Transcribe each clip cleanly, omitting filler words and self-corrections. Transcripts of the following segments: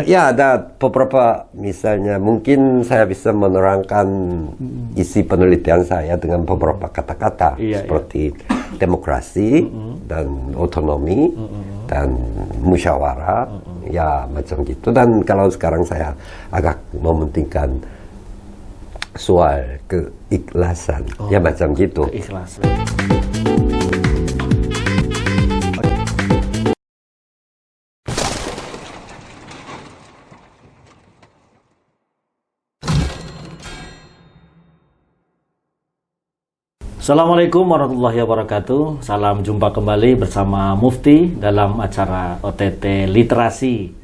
Ya, ada beberapa, misalnya mungkin saya bisa menerangkan isi penelitian saya dengan beberapa kata-kata seperti demokrasi dan otonomi dan musyawarah, ya macam gitu. Dan kalau sekarang saya agak mementingkan soal keikhlasan, ya macam gitu. Keikhlasan. Assalamualaikum warahmatullahi wabarakatuh. Salam jumpa kembali bersama Mufti dalam acara OTT Literasi.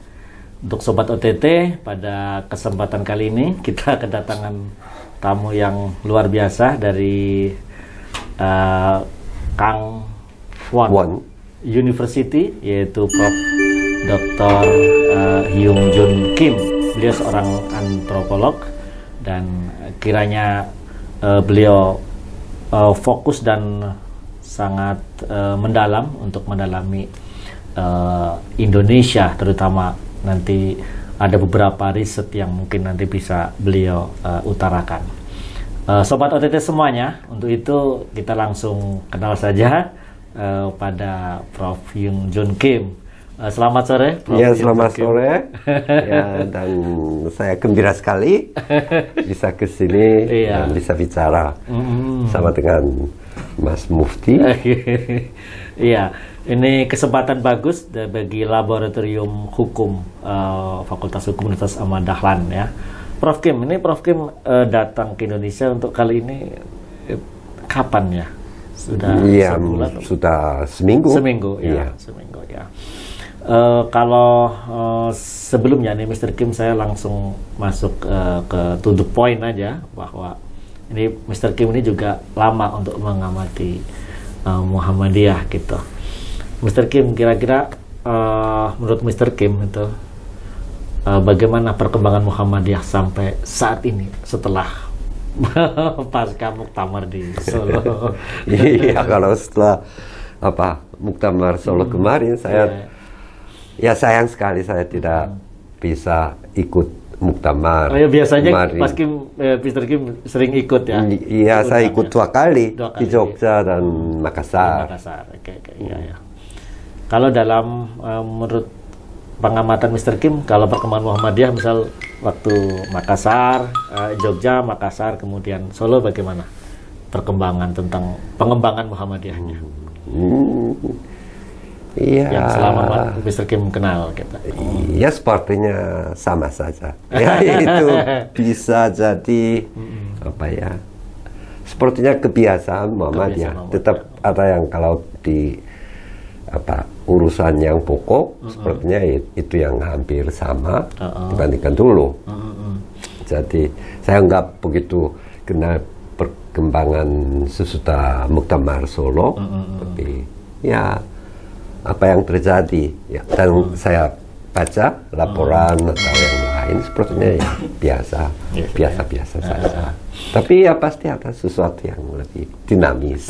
Untuk Sobat OTT, pada kesempatan kali ini kita kedatangan tamu yang luar biasa dari Kang Won University, yaitu Prof. Dr. Hyung Jun Kim. Beliau seorang antropolog dan kiranya beliau fokus dan sangat mendalam untuk mendalami Indonesia, terutama nanti ada beberapa riset yang mungkin nanti bisa beliau utarakan. Sobat OTT semuanya, untuk itu kita langsung kenal saja pada Prof. Hyung Jun Kim. Selamat sore, Prof. Ya, selamat sore. Ya, dan saya gembira sekali bisa ke sini dan bisa bicara sama dengan Mas Mufti. Iya, ini kesempatan bagus bagi Laboratorium Hukum Fakultas Hukum Universitas Ahmad Dahlan ya. Prof. Kim, ini Prof. Kim datang ke Indonesia untuk kali ini kapan ya? Sudah sebulan? Sudah seminggu. Seminggu ya. Kalau sebelumnya nih Mr. Kim, saya langsung masuk ke to the point aja, bahwa ini Mr. Kim ini juga lama untuk mengamati Muhammadiyah gitu. Mr. Kim, kira-kira menurut Mr. Kim itu bagaimana perkembangan Muhammadiyah sampai saat ini setelah pasca muktamar di Solo? Iya, kalau setelah muktamar Solo kemarin saya ya sayang sekali saya tidak bisa ikut muktamar. Oh ya, biasanya Mas Kim, Mr. Kim sering ikut ya? Iya, saya ikut dua kali di Jogja dan Makassar. Iya. Kalau dalam menurut pengamatan Mr. Kim, kalau perkembangan Muhammadiyah misal waktu Makassar, Jogja, Makassar, kemudian Solo, bagaimana perkembangan tentang pengembangan Muhammadiyahnya? Iya. Yang selama Mr. Kim kenal kita. Iya, sepertinya sama saja. Ya, itu bisa jadi sepertinya kebiasaan Muhammadiyah. Tetap ada yang kalau di urusan yang pokok, sepertinya itu yang hampir sama dibandingkan dulu. Jadi saya nggak begitu kenal perkembangan sesudah muktamar Solo, tapi ya apa yang terjadi ya, dan saya baca laporan atau yang lain sepertinya ya biasa saja. Tapi ya pasti ada sesuatu yang lebih dinamis.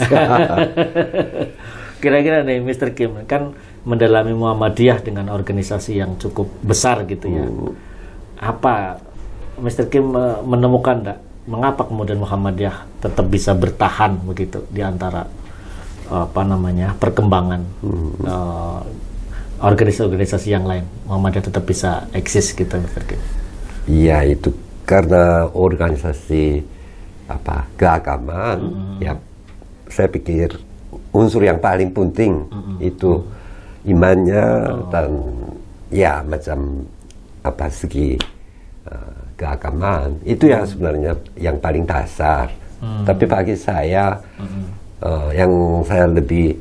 Kira-kira nih Mr. Kim kan mendalami Muhammadiyah dengan organisasi yang cukup besar gitu ya. Apa Mr. Kim menemukan mengapa kemudian Muhammadiyah tetap bisa bertahan begitu di antara perkembangan organisasi-organisasi yang lain? Muhammadiyah tetap bisa eksis gitu, Mr. Kim. Iya, itu karena organisasi keagamaan. Ya, saya pikir unsur yang paling penting itu imannya dan ya macam segi keagamaan itu yang sebenarnya yang paling dasar. Tapi bagi saya yang saya lebih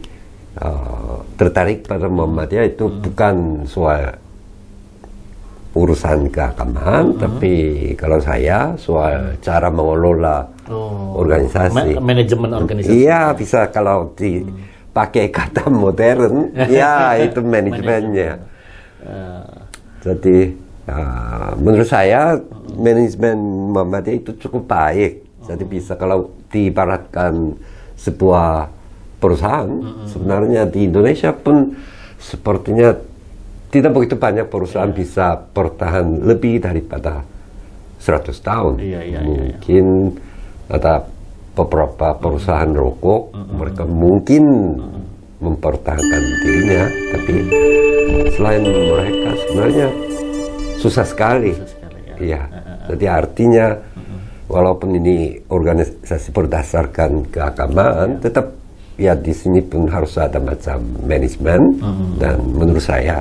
tertarik pada Muhammadiyah itu bukan soal urusan keagamaan, tapi kalau saya soal cara mengelola organisasi, manajemen organisasi. Iya, bisa kalau dipakai kata modern, ya itu manajemennya. Jadi menurut saya manajemen Muhammadiyah itu cukup baik. Jadi bisa kalau diibaratkan sebuah perusahaan, sebenarnya di Indonesia pun sepertinya tidak begitu banyak perusahaan bisa bertahan lebih daripada 100 tahun. Mungkin ada beberapa perusahaan rokok, mereka mungkin mempertahankan dirinya, tapi selain mereka sebenarnya susah sekali. Iya, jadi artinya walaupun ini organisasi berdasarkan keagamaan, tetap ya di sini pun harus ada macam manajemen, dan menurut saya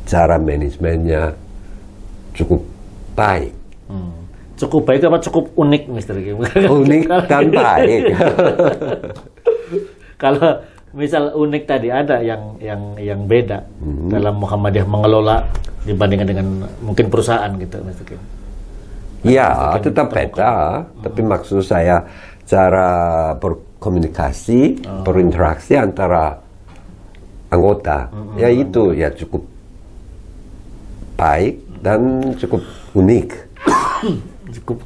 cara manajemennya cukup baik. Cukup baik apa cukup unik, Mr. Kim? Unik dan baik. Kalau misal unik tadi, ada yang beda dalam Muhammadiyah mengelola dibandingkan dengan mungkin perusahaan gitu, Mr. Kim? Ya, tetap beda. Tapi maksud saya cara berkomunikasi, berinteraksi antara anggota, ya itu ya cukup baik dan cukup unik.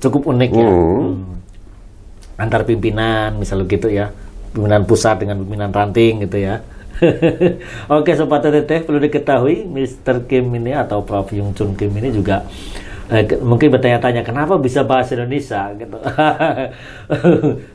cukup unik ya. Antar pimpinan misalnya gitu ya, pimpinan pusat dengan pimpinan ranting gitu ya. Oke, Sobat TTT, perlu diketahui Mr. Kim ini atau Prof. Yung Chun Kim ini juga mungkin bertanya-tanya kenapa bisa bahasa Indonesia gitu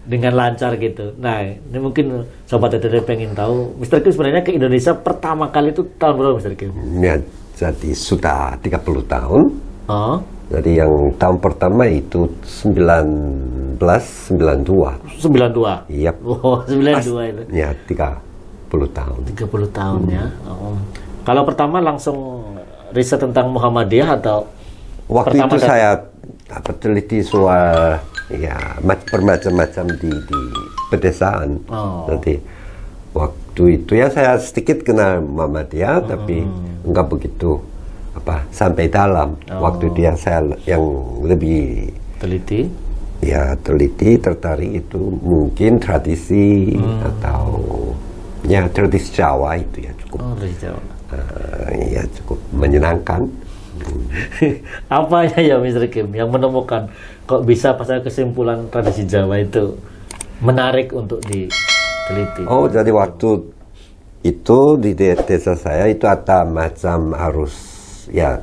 dengan lancar gitu. Nah, ini mungkin Sobat TTT pengen tahu Mr. Kim sebenarnya ke Indonesia pertama kali itu tahun berapa, Mr. Kim? Ya, jadi sudah 30 tahun. Oh. Jadi yang tahun pertama itu 1992. 92? Iya. Oh, 92 itu. Ya, 30 tahun. 30 tahun ya. Kalau pertama langsung riset tentang Muhammadiyah atau waktu itu saya teliti soal ya bermacam-macam di pedesaan. Nanti waktu itu ya saya sedikit kenal Muhammadiyah, tapi enggak begitu sampai dalam. Waktu itu saya yang lebih teliti. Ya, tertarik itu mungkin tradisi atau ya tradisi Jawa itu ya cukup. Tradisi Jawa. Ya cukup menyenangkan. Apanya ya Mr. Kim yang menemukan kok bisa pasal kesimpulan tradisi Jawa itu menarik untuk diteliti? Oh, jadi waktu itu di desa saya itu ada macam harus ya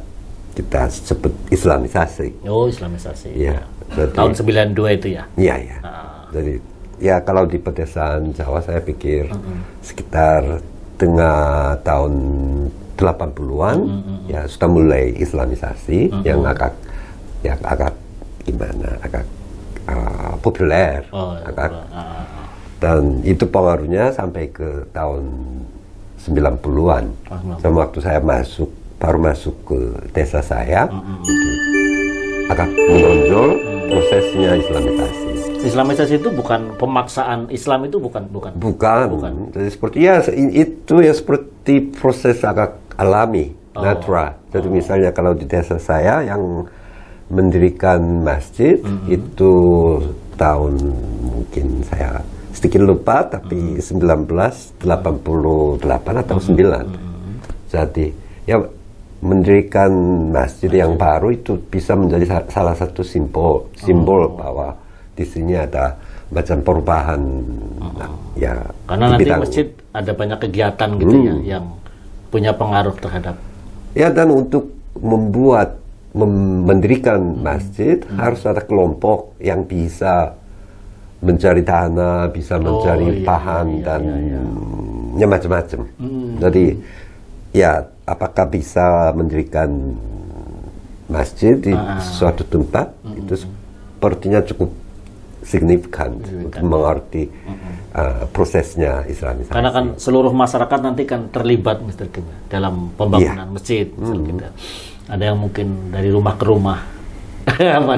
kita sebut Islamisasi. Oh, Islamisasi. Ya. Jadi, tahun 92 itu ya? Iya, ya. Jadi ya kalau di pedesaan Jawa saya pikir sekitar tengah tahun 80-an ya sudah mulai Islamisasi yang agak gimana, agak populer, dan itu pengaruhnya sampai ke tahun 90-an. Sama waktu saya baru masuk ke desa saya, itu agak menonjol prosesnya Islamisasi. Islamisasi itu bukan pemaksaan Islam, itu bukan. Jadi seperti ya itu ya seperti proses agak alami, natural. Jadi misalnya kalau di desa saya yang mendirikan masjid itu tahun mungkin saya sedikit lupa, tapi 1988 atau 9. Jadi ya mendirikan masjid yang baru itu bisa menjadi salah satu simbol bahwa di sini ada macam perubahan. Ya, karena nanti masjid ada banyak kegiatan gitu ya yang punya pengaruh terhadap. Ya, dan untuk mendirikan masjid harus ada kelompok yang bisa mencari dana, bisa mencari bahan dan ya macam-macam. Jadi ya apakah bisa mendirikan masjid di suatu tempat itu sepertinya cukup signifikan untuk mengerti prosesnya Islamisasi. Karena kan seluruh masyarakat nanti kan terlibat, Mr. Kim, dalam pembangunan masjid. Gitu. Ada yang mungkin dari rumah ke rumah.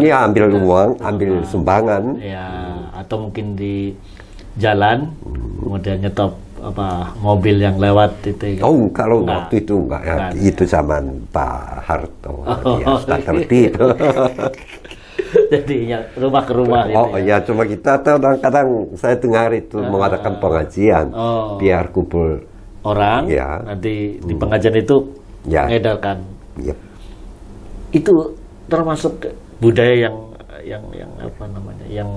Iya, ambil uang, ambil sumbangan. Ya, atau mungkin di jalan, kemudian nyetop mobil yang lewat itu. Oh, kalau waktu itu enggak ya. Itu zaman Pak Harto. Dia sudah tertib. Jadi ya rumah ke rumah. Ya cuma kita kadang-kadang saya dengar itu mengadakan pengajian biar kumpul orang. Ya. Nanti di pengajian itu edarkan. Yep. Itu termasuk budaya yang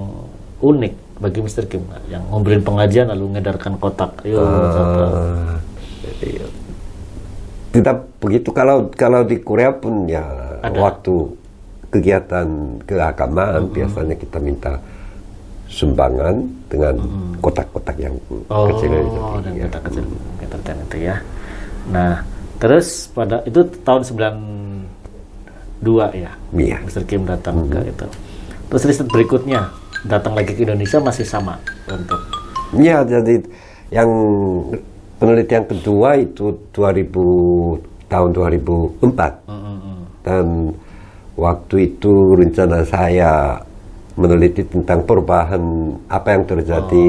unik bagi Mr. Kim, yang ngobrolin pengajian lalu ngedarkan kotak. Tetap begitu kalau di Korea pun ya waktu kegiatan keagamaan biasanya kita minta sumbangan dengan kotak-kotak yang kecil itu. Dan kotak kecil itu ya. Nah, terus pada itu tahun 92 ya. Iya. Mr. Kim datang ke itu. Terus riset berikutnya datang lagi ke Indonesia masih sama untuk. Ya, jadi yang penelitian kedua itu tahun 2004. Dan waktu itu rencana saya meneliti tentang perubahan apa yang terjadi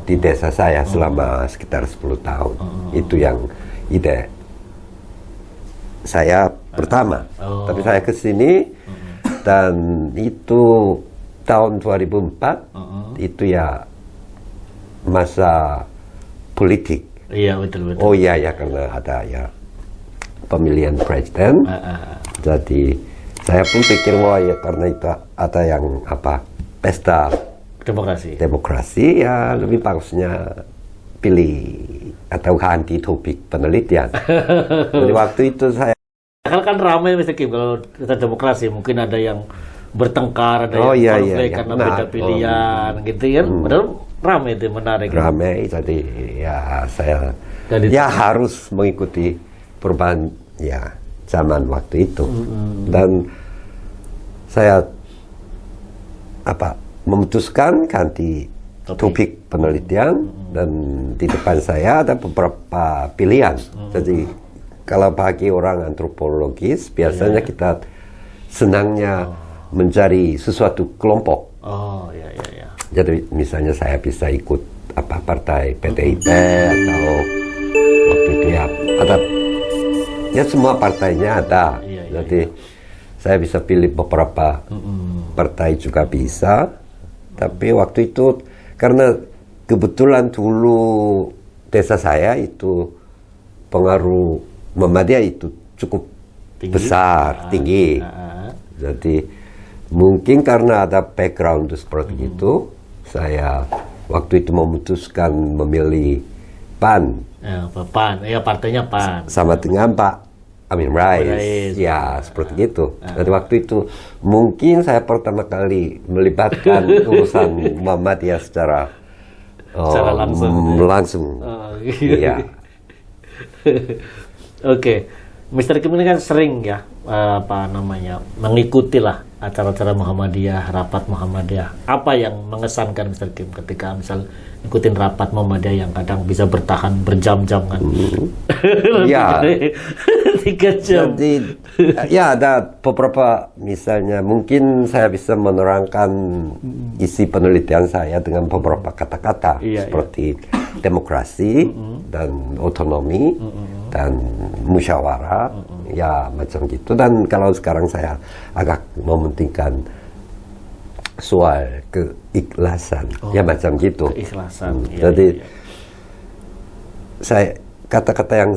di desa saya selama sekitar 10 tahun. Itu yang ide saya pertama. Tapi saya ke sini dan itu tahun 2004 itu ya masa politik. Iya, betul. Oh iya ya, karena ada ya pemilihan presiden. Jadi saya pun pikir wah ya karena itu ada yang pesta demokrasi ya lebih bagusnya pilih atau ganti topik penelitian. Jadi waktu itu saya kan ramai Mr. Kim kalau kita demokrasi mungkin ada yang bertengkar, ada yang konflik karena beda pilihan gitu kan. Padahal ramai itu, menarik. Ramai, jadi ya saya ya harus mengikuti perubahan ya zaman waktu itu. Dan saya memutuskan ganti topik penelitian dan di depan saya ada beberapa pilihan. Jadi kalau bagi orang antropologis biasanya kita senangnya mencari sesuatu kelompok. Jadi misalnya saya bisa ikut partai PDIP atau waktu itu ya ada ya semua partainya ada. Jadi saya bisa pilih beberapa partai juga bisa. Tapi waktu itu karena kebetulan dulu desa saya itu pengaruh Muhammadiyah itu cukup tinggi. Jadi mungkin karena ada background seperti itu, saya waktu itu memutuskan memilih PAN. Partainya PAN. Sama dengan Pak Amin Rais. Ya, seperti itu. Jadi waktu itu mungkin saya pertama kali melibatkan urusan Muhammadiyah secara langsung. Iya. Oke. Mr. Kim ini kan sering ya mengikuti lah acara-acara Muhammadiyah, rapat Muhammadiyah. Apa yang mengesankan Mr. Kim ketika misal ikutin rapat Muhammadiyah yang kadang bisa bertahan berjam-jam kan? Ya. 3 jam. Jadi ya ada beberapa misalnya mungkin saya bisa menerangkan isi penelitian saya dengan beberapa kata-kata seperti demokrasi dan otonomi dan musyawarah ya macam gitu. Dan kalau sekarang saya agak mementingkan soal keikhlasan ya macam gitu. Keikhlasan. Jadi saya kata-kata yang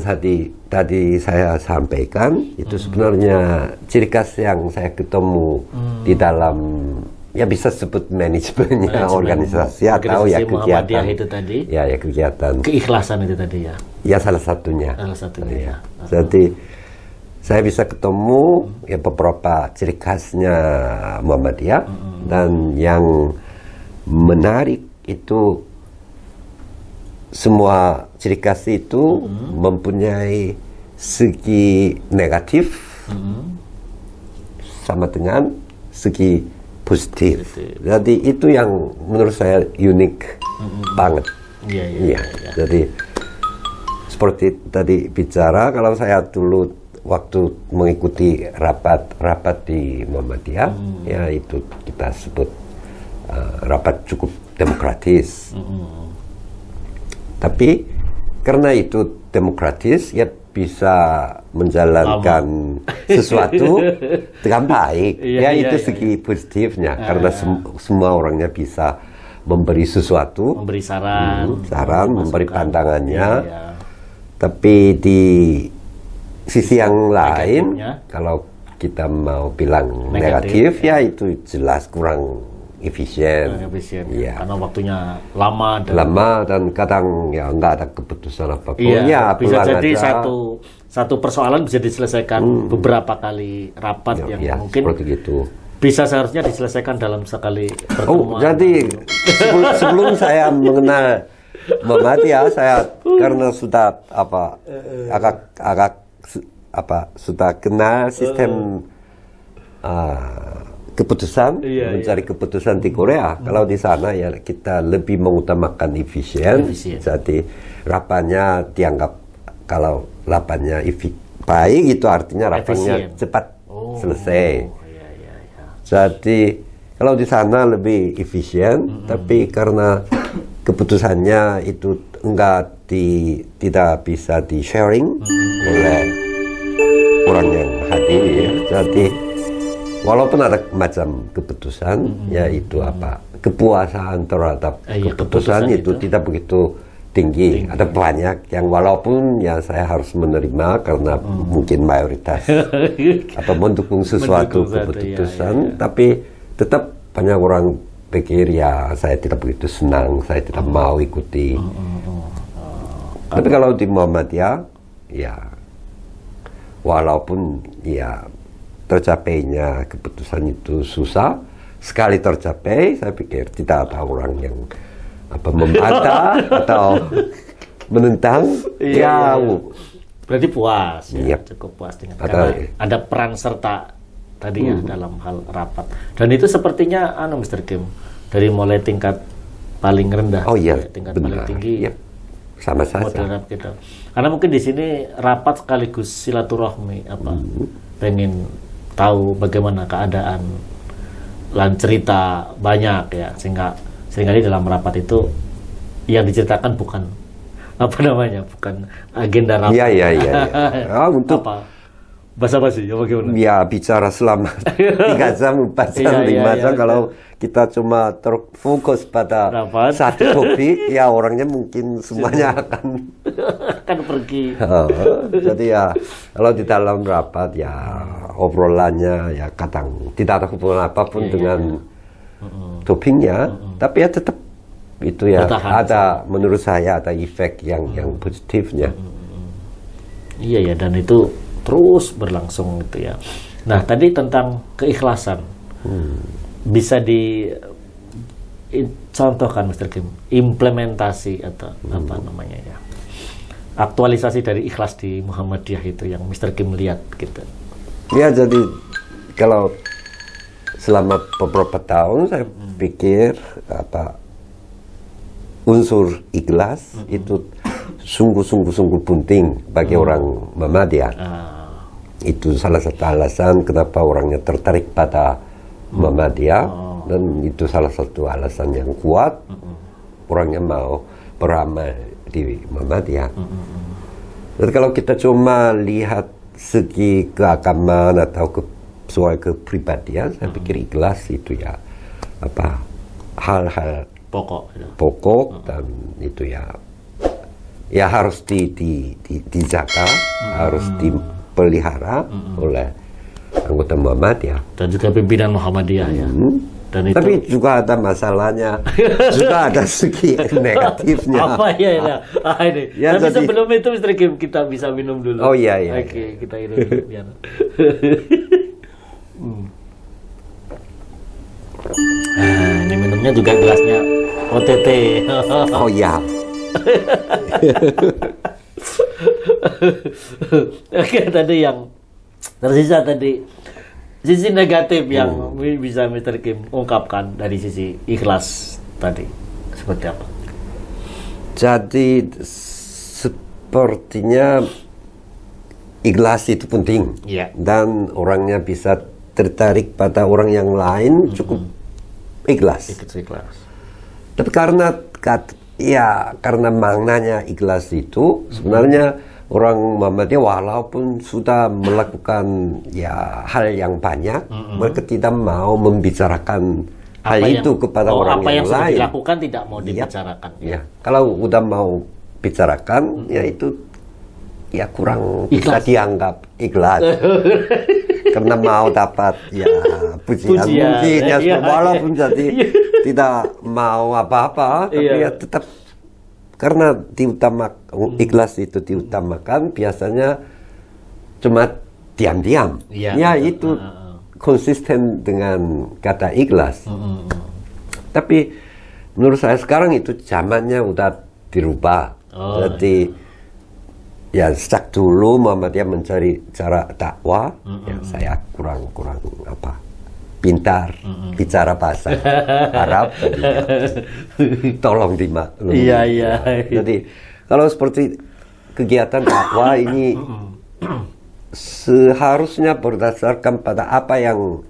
tadi saya sampaikan itu sebenarnya ciri khas yang saya ketemu di dalam ya bisa sebut manajemennya organisasi atau ya kegiatan itu tadi. Ya kegiatan. Keikhlasan itu tadi ya. Ya salah satunya. Ya. Jadi saya bisa ketemu ya beberapa ciri khasnya Muhammadiyah dan yang menarik itu semua ciri khas itu mempunyai segi negatif sama dengan segi positif. Jadi itu yang menurut saya unik banget. Iya. Jadi seperti tadi bicara, kalau saya dulu waktu mengikuti rapat di Muhammadiyah, ya itu kita sebut rapat cukup demokratis. Tapi karena itu demokratis, ya bisa menjalankan sesuatu dengan baik. Itu segi positifnya, karena semua orangnya bisa memberi sesuatu, memberi saran, memberi pandangannya. Tapi di sisi yang lain, kalau kita mau bilang negatif, ya itu jelas kurang efisien. Efisien. Iya. Karena waktunya lama dan kadang ya nggak ada keputusan apapun. Iya, Ya, bisa pulang jadi aja. satu persoalan bisa diselesaikan beberapa kali rapat Ya, yang ya, mungkin seperti gitu. bisa seharusnya diselesaikan dalam sekali Oh, pertemuan. jadi sebelum saya mengenal Muhammadiyah, saya karena sudah sudah kenal sistem keputusan, mencari keputusan di Korea. Kalau di sana ya kita lebih mengutamakan efisien. Jadi rapatnya dianggap kalau rapatnya baik itu artinya rapatnya cepat selesai. Jadi kalau di sana lebih efisien, tapi karena keputusannya itu tidak bisa di sharing oleh orang yang hadir. Jadi walaupun ada macam keputusan, yaitu kepuasan terhadap keputusan itu tidak begitu tinggi. Ada banyak yang walaupun ya saya harus menerima karena mungkin mayoritas atau mendukung sesuatu keputusan, tapi tetap banyak orang pikir ya saya tidak begitu senang, saya tidak mau ikuti. Tapi kalau di Muhammadiyah, ya walaupun ya tercapainya keputusan itu susah, sekali tercapai, saya pikir tidak ada orang yang membantah atau menentang. Berarti puas, ya, Yep. cukup puas dengan karena ada peran serta tadi ya dalam hal rapat. Dan itu sepertinya Mr. Kim, dari mulai tingkat paling rendah sampai tingkat paling tinggi. Yep. Sama saja. Model kita. Karena mungkin di sini rapat sekaligus silaturahmi pengen tahu bagaimana keadaan dan cerita banyak ya, sehingga seringkali dalam rapat itu yang diceritakan bukan bukan agenda rapat. Iya. Untuk basa-basi ya bagaimana? Ya bicara selama 3 jam, 4 jam, 5 jam. Kalau kita cuma terfokus pada satu topik, ya orangnya mungkin semuanya akan pergi. Jadi ya kalau di dalam rapat ya obrolannya ya kadang tidak ada hubungan apapun dengan topiknya, tapi ya tetap itu ya ada, menurut saya ada efek yang positifnya. Iya ya, dan itu terus berlangsung gitu ya. Nah tadi tentang keikhlasan, bisa dicontohkan Mr. Kim, implementasi atau apa namanya ya, aktualisasi dari ikhlas di Muhammadiyah itu yang Mr. Kim lihat gitu. Ya jadi kalau selama beberapa tahun saya pikir unsur ikhlas itu sungguh penting bagi orang Muhammadiyah. Itu salah satu alasan kenapa orangnya tertarik pada Muhammadiyah, dan itu salah satu alasan yang kuat orangnya mau beramal di Muhammadiyah. Dan kalau kita cuma lihat segi keagamaan atau soal kepribadian, saya pikir ikhlas itu ya hal-hal pokok dan itu ya harus dijaga, harus dipelihara oleh anggota Muhammadiyah dan juga pimpinan Muhammadiyah ya. Dan itu, tapi juga ada masalahnya, juga ada segi negatifnya. Apa ya? Ini. Ya, tapi jadi, sebelum itu Mr. Kim, kita bisa minum dulu. Oh iya. Oke, kita minum dulu. Ini minumnya juga gelasnya OTT. Oh iya. Oke, tadi yang tersisa tadi sisi negatif yang bisa Mr. Kim ungkapkan dari sisi ikhlas tadi seperti apa? Jadi sepertinya ikhlas itu penting, dan orangnya bisa tertarik pada orang yang lain cukup ikhlas. Tapi karena maknanya ikhlas itu sebenarnya orang Muhammadiyah walaupun sudah melakukan hal yang banyak, mereka tidak mau membicarakan hal itu kepada orang yang lain. Apa yang sudah dilakukan tidak mau dibicarakan. Kalau udah mau bicarakan, ya itu ya kurang bisa dianggap ikhlas. Karena mau dapat ya pujian mungkin ya, walaupun jadi tidak mau apa-apa, tapi ya tetap karena ikhlas itu diutamakan biasanya cuma diam-diam. Ya itu konsisten dengan kata ikhlas. Tapi menurut saya sekarang itu zamannya udah dirubah. Jadi ya sejak dulu Muhammadiyah mencari cara dakwah, ya saya kurang pintar bicara bahasa Arab. Jadi, ya, tolong dimaklumi. Iya. Jadi kalau seperti kegiatan dakwah ini seharusnya berdasarkan pada apa yang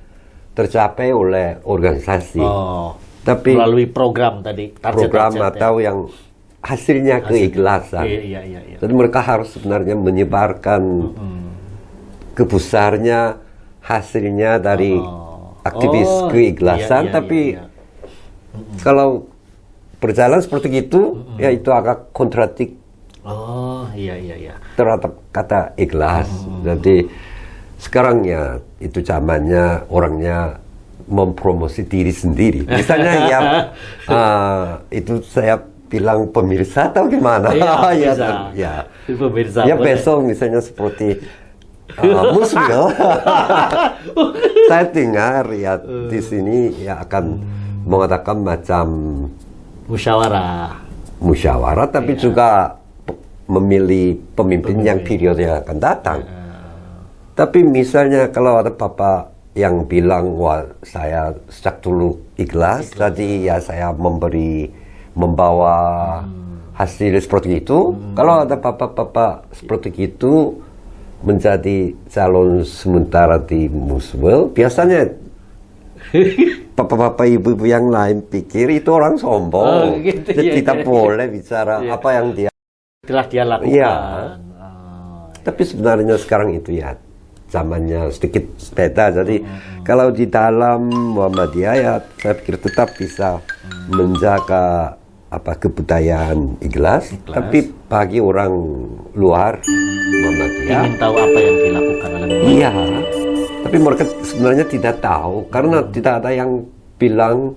tercapai oleh organisasi. Tapi melalui program tadi, program atau yang hasilnya keikhlasan. Iya. Jadi mereka harus sebenarnya menyebarkan kebesarnya hasilnya dari aktivis keikhlasan. Tapi kalau berjalan seperti itu, ya itu agak kontradik. Iya. Terhadap kata ikhlas. Jadi sekarang ya itu zamannya orangnya mempromosi diri sendiri. Misalnya ya itu saya bilang pemirsa atau gimana? Ya. Pemirsa. Ya besok misalnya seperti Musbil. Saya dengar ya di sini ya akan mengatakan macam musyawarah, tapi juga memilih pemimpin yang periode yang akan datang. Tapi misalnya kalau ada bapak yang bilang, wah saya sejak dulu ikhlas, jadi ya saya membawa hasil seperti itu. Kalau ada bapak-bapak seperti itu menjadi calon sementara di Muswell, biasanya bapak-bapak ibu-ibu yang lain pikir itu orang sombong. Jadi tidak boleh bicara apa yang telah dia lakukan. Iya. Tapi sebenarnya sekarang itu ya zamannya sedikit beda. Jadi kalau di dalam Muhammadiyah ya saya pikir tetap bisa menjaga kebudayaan ikhlas. Tapi bagi orang luar Muhammadiyah ingin tahu apa yang dilakukan oleh Muhammadiyah. Iya. Tapi mereka sebenarnya tidak tahu karena tidak ada yang bilang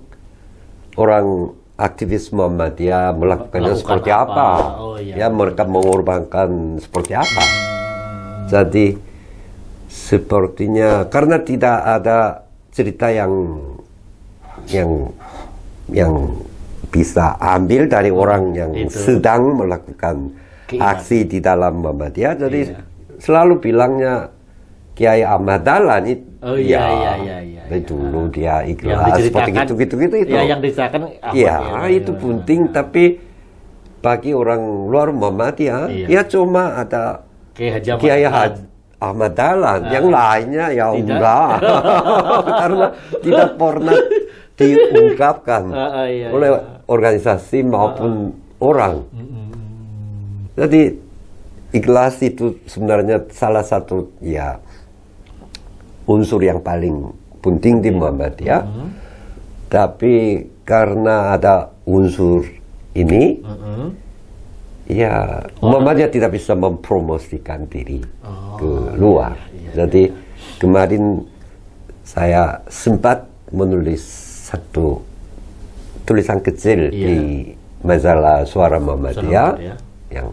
orang aktivis Muhammadiyah melakukannya seperti apa. Ya mereka mengorbankan seperti apa. Jadi sepertinya karena tidak ada cerita yang bisa ambil dari orang yang sedang melakukan aksi di dalam Muhammadiyah. Jadi selalu bilangnya Kiai Ahmad Dahlan itu. Dari dulu dia ikhlas seperti gitu. Ya, yang diceritakan itu penting, tapi bagi orang luar Muhammadiyah ya cuma ada Kiai Ahmad Dahlan, yang lainnya ya enggak. Karena tidak pernah diungkapkan oleh organisasi maupun orang. Jadi ikhlas itu sebenarnya salah satu ya unsur yang paling penting di Muhammadiyah. Tapi karena ada unsur ini, ya Muhammadiyah tidak bisa mempromosikan diri ke luar. Jadi kemarin saya sempat menulis satu tulisan kecil di majalah Suara Muhammadiyah yang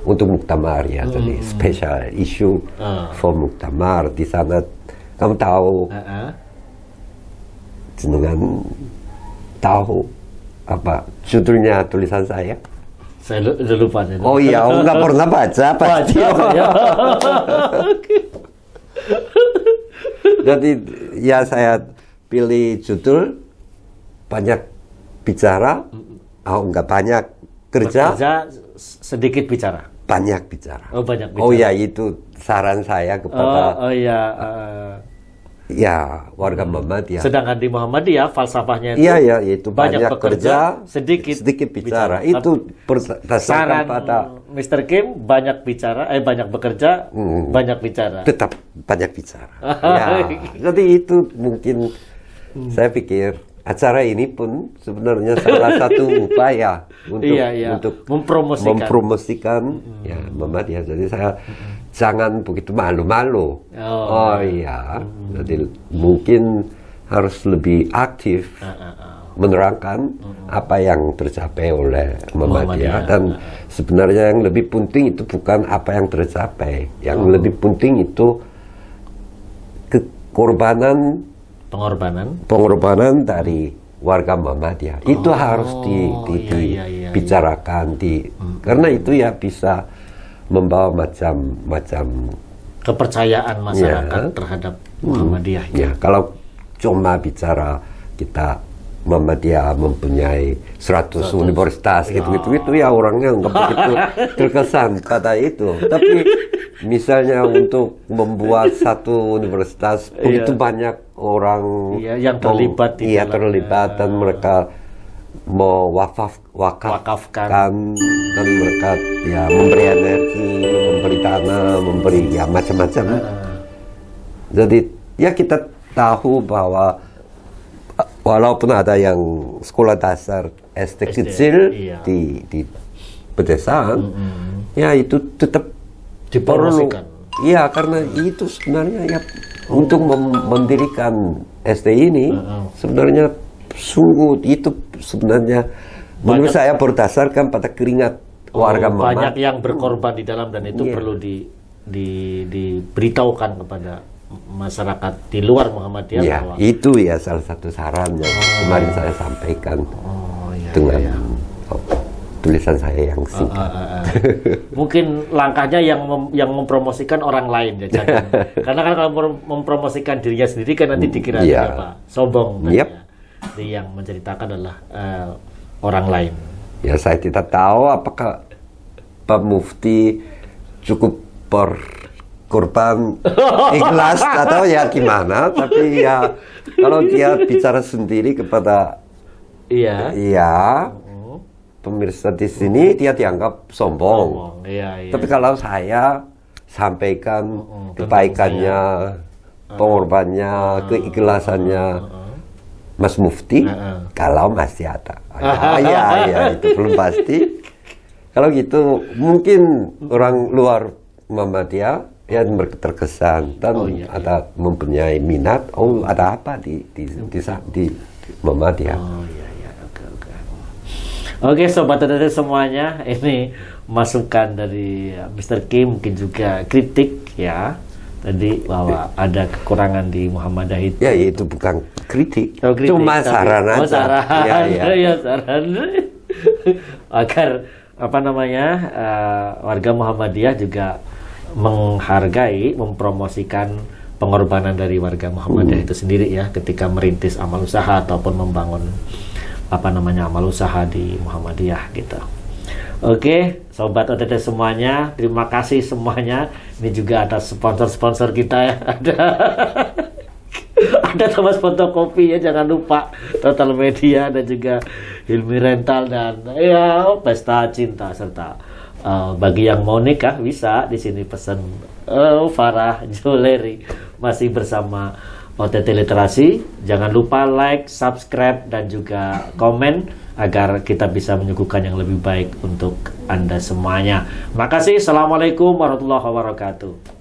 untuk Muktamar ya. Jadi special issue for Muktamar. Di sana kamu tahu, jenengan tahu apa judulnya tulisan saya? Saya udah lupa. Oh iya, nggak pernah baca pasti. Jadi ya saya pilih judul banyak bicara, nggak banyak kerja, sedikit bicara. Banyak bicara. Oh, banyak bicara. Oh ya, itu saran saya kepada ya warga Muhammadiyah. Sedangkan di Muhammadiyah falsafahnya itu itu banyak kerja, sedikit bicara. Itu berdasarkan pada Mr. Kim, banyak bicara, banyak bekerja, banyak bicara. Tetap banyak bicara. Ya, jadi itu mungkin saya pikir acara ini pun sebenarnya salah satu upaya untuk mempromosikan ya Muhammadiyah. Jadi saya jangan begitu malu-malu. Jadi mungkin harus lebih aktif menerangkan apa yang tercapai oleh Muhammadiyah. Dan sebenarnya yang lebih penting itu bukan apa yang tercapai. Yang lebih penting itu pengorbanan dari warga Muhammadiyah. Itu harus dibicarakan karena itu ya bisa membawa macam kepercayaan masyarakat terhadap Muhammadiyah. Ya, kalau cuma bicara kita Muhammadiyah mempunyai 100 universitas gitu ya orangnya nggak begitu terkesan pada itu. Tapi misalnya untuk membuat satu universitas begitu banyak orang yang terlibat terlibat dan mereka mewakafkan dan mereka ya memberi energi, memberi tanah, memberi ya macam-macam. Jadi ya kita tahu bahwa walaupun ada yang sekolah dasar SD kecil di pedesaan, ya itu tetap dipromosikan. Iya, karena itu sebenarnya ya untuk mendirikan SD ini sebenarnya sungguh itu sebenarnya menurut saya berdasarkan pada keringat warga Muhammad. Banyak yang berkorban di dalam dan itu perlu diberitahukan kepada masyarakat di luar Muhammadiyah. Ya, itu ya salah satu saran yang kemarin saya sampaikan dengan tulisan saya yang singkat. Mungkin langkahnya yang mempromosikan orang lain ya, jangan. Karena kan kalau mempromosikan dirinya sendiri kan nanti dikira sombong. Jadi yang menceritakan adalah orang lain. Ya, saya tidak tahu apakah Pak Mufti cukup berkorban ikhlas atau ya gimana, tapi ya kalau dia bicara sendiri kepada pemirsa di sini dia dianggap sombong. Tapi kalau saya sampaikan kebaikannya, pengorbanannya, keikhlasannya Mas Mufti, kalau masih ada. Itu belum pasti. Kalau gitu mungkin orang luar Muhammadiyah ya terkesan dan ada mempunyai minat. Ada apa di Muhammadiyah? Oke, sobat TTT semuanya, ini masukan dari Mr. Kim, mungkin juga kritik ya. Tadi bahwa ada kekurangan di Muhammadiyah itu. Ya, itu bukan kritik. Cuma saran aja. Saran. Agar warga Muhammadiyah juga menghargai, mempromosikan pengorbanan dari warga Muhammadiyah itu sendiri ya, ketika merintis amal usaha ataupun membangun amal usaha di Muhammadiyah gitu. Oke, sobat OTT semuanya, terima kasih semuanya. Ini juga ada sponsor-sponsor kita ya. Ada Thomas Fotokopi ya, jangan lupa Total Media dan juga Hilmi Rental dan Pesta Cinta serta bagi yang mau nikah bisa di sini pesan Farah Jewelry. Masih bersama OTT Literasi. Jangan lupa like, subscribe dan juga komen agar kita bisa menyuguhkan yang lebih baik untuk Anda semuanya. Makasih. Assalamualaikum warahmatullahi wabarakatuh.